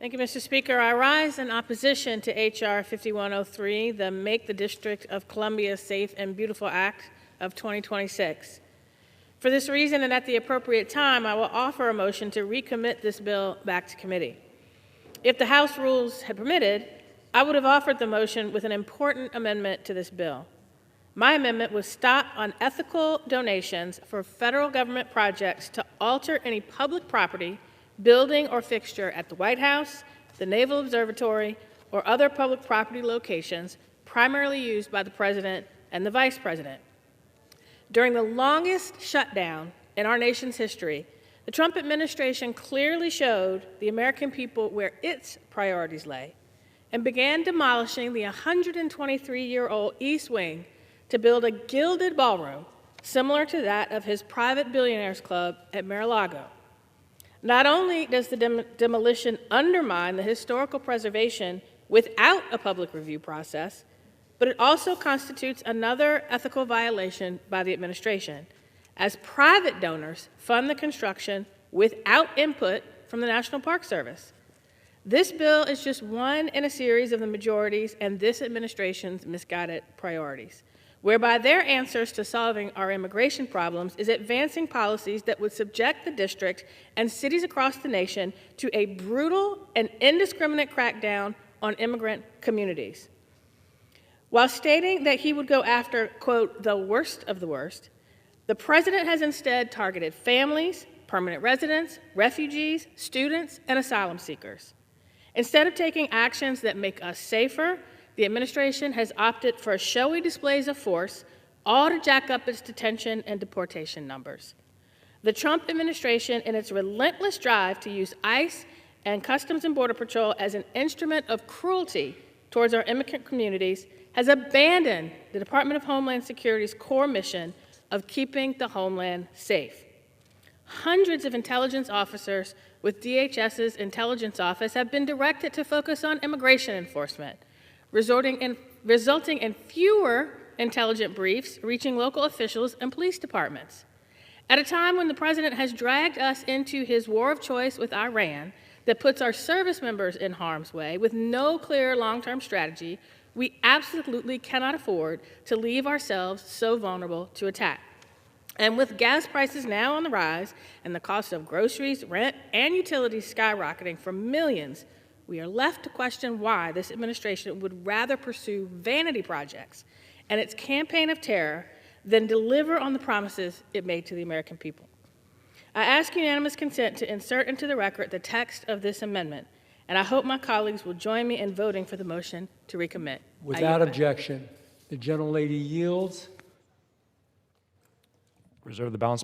Thank you, Mr. Speaker. I rise in opposition to H.R. 5103, the Make the District of Columbia Safe and Beautiful Act of 2026. For this reason and at the appropriate time, I will offer a motion to recommit this bill back to committee. If the House rules had permitted, I would have offered the motion with an important amendment to this bill. My amendment would stop unethical donations for federal government projects to alter any public property, building, or fixture at the White House, the Naval Observatory, or other public property locations primarily used by the President and the Vice President. During the longest shutdown in our nation's history, the Trump administration clearly showed the American people where its priorities lay and began demolishing the 123-year-old East Wing to build a gilded ballroom similar to that of his private billionaires club at Mar-a-Lago. Not only does the demolition undermine the historical preservation without a public review process, but it also constitutes another ethical violation by the administration, as private donors fund the construction without input from the National Park Service. This bill is just one in a series of the majority's and this administration's misguided priorities, whereby their answers to solving our immigration problems is advancing policies that would subject the district and cities across the nation to a brutal and indiscriminate crackdown on immigrant communities. While stating that he would go after, quote, the worst of the worst, the president has instead targeted families, permanent residents, refugees, students, and asylum seekers. Instead of taking actions that make us safer, the administration has opted for showy displays of force, all to jack up its detention and deportation numbers. The Trump administration, in its relentless drive to use ICE and Customs and Border Patrol as an instrument of cruelty towards our immigrant communities, has abandoned the Department of Homeland Security's core mission of keeping the homeland safe. Hundreds of intelligence officers with DHS's intelligence office have been directed to focus on immigration enforcement, resulting in fewer intelligent briefs reaching local officials and police departments. At a time when the president has dragged us into his war of choice with Iran that puts our service members in harm's way with no clear long-term strategy, we absolutely cannot afford to leave ourselves so vulnerable to attack. And with gas prices now on the rise and the cost of groceries, rent, and utilities skyrocketing for millions, we are left to question why this administration would rather pursue vanity projects and its campaign of terror than deliver on the promises it made to the American people. I ask unanimous consent to insert into the record the text of this amendment, and I hope my colleagues will join me in voting for the motion to recommit. Without objection, the gentlelady yields. Reserve the balance of my